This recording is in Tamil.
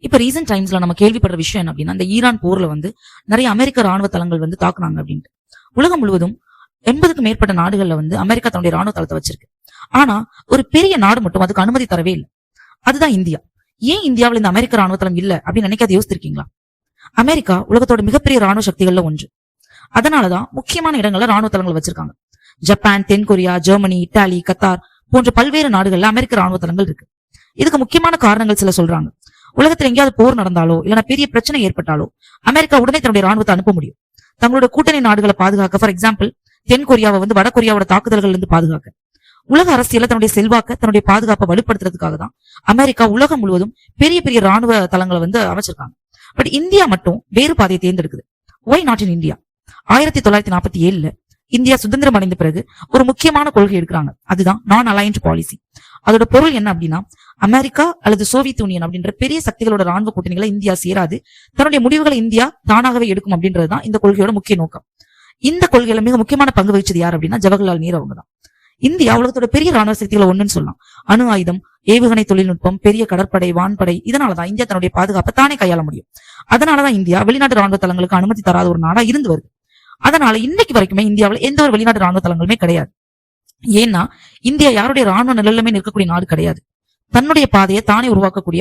இப்ப ரீசென்ட் டைம்ஸ்ல நம்ம கேள்விப்படுற விஷயம் என்ன அப்படின்னா, இந்த ஈரான் போர்ல நிறைய அமெரிக்க ராணுவ தளங்கள் தாக்குனாங்க அப்படின்ட்டு. உலகம் முழுவதும் 80க்கும் மேற்பட்ட நாடுகள்ல அமெரிக்கா தன்னுடைய ராணுவ தளத்தை வச்சிருக்கு. ஆனா ஒரு பெரிய நாடு மட்டும் அதுக்கு அனுமதி தரவே இல்லை. அதுதான் இந்தியா. ஏன் இந்தியாவில் இந்த அமெரிக்க ராணுவ தளம் இல்ல அப்படின்னு நினைக்காத யோசிச்சிருக்கீங்களா? அமெரிக்கா உலகத்தோட மிகப்பெரிய ராணுவ சக்திகள்ல ஒன்று. அதனாலதான் முக்கியமான இடங்கள்ல ராணுவ தளங்கள் வச்சிருக்காங்க. ஜப்பான், தென்கொரியா, ஜெர்மனி, இத்தாலி, கத்தார் போன்ற பல்வேறு நாடுகள்ல அமெரிக்க ராணுவ தளங்கள் இருக்கு. இதுக்கு முக்கியமான காரணங்கள் சில சொல்றாங்க. உலகத்துல எங்கேயாவது போர் நடந்தாலோ இல்லைன்னா பெரிய பிரச்சனை ஏற்பட்டாலோ அமெரிக்கா உடனே தன்னுடைய ராணுவத்தை அனுப்ப முடியும். தங்களோட கூட்டணி நாடுகளை பாதுகாக்க, ஃபார் எக்ஸாம்பிள் தென்கொரியாவை வடகொரியாவோட தாக்குதல்கள் இருந்து பாதுகாக்க, உலக அரசியல தன்னுடைய செல்வாக்க, தன்னுடைய பாதுகாப்பை வலுப்படுத்துறதுக்காக தான் அமெரிக்கா உலகம் முழுவதும் பெரிய பெரிய ராணுவ தளங்களை அமைச்சிருக்காங்க. பட் இந்தியா மட்டும் வேறு பாதையை தேர்ந்தெடுக்குது. Why not in India? 1947ல இந்தியா சுதந்திரம் அடைந்த பிறகு ஒரு முக்கியமான கொள்கை எடுக்கிறாங்க. அதுதான் நான் அலைன்ட் பாலிசி. அதோட பொருள் என்ன அப்படின்னா, அமெரிக்கா அல்லது சோவியத் யூனியன் அப்படின்ற பெரிய சக்திகளோட ராணுவ கூட்டணிகளை இந்தியா சேராது, தன்னுடைய முடிவுகளை இந்தியா தானாகவே எடுக்கும் அப்படின்றதுதான் இந்த கொள்கையோட முக்கிய நோக்கம். இந்த கொள்கையில மிக முக்கியமான பங்கு வகிச்சது யார் அப்படின்னா ஜவஹர்லால் நேரு அவங்க தான். இந்தியா உலகத்தோட பெரிய ராணுவ சக்திகளை ஒண்ணுன்னு சொல்லலாம். அணு ஆயுதம், ஏவுகணை தொழில்நுட்பம், பெரிய கடற்படை, வான்படை, இதனாலதான் இந்தியா தன்னுடைய பாதுகாப்பை தானே கையாள முடியும். அதனாலதான் இந்தியா வெளிநாட்டு ராணுவ தளங்களுக்கு அனுமதி தராத ஒரு நாடா இருந்து வருது. அதனால இன்னைக்கு வரைக்குமே இந்தியாவில் எந்த ஒரு வெளிநாட்டு ராணுவ தளங்களுமே கிடையாது. ஏன்னா இந்தியா யாருடைய ராணுவ நிலையிலுமே நிற்கக்கூடிய நாடு கிடையாது. தன்னுடைய பாதையை தானே உருவாக்கக்கூடிய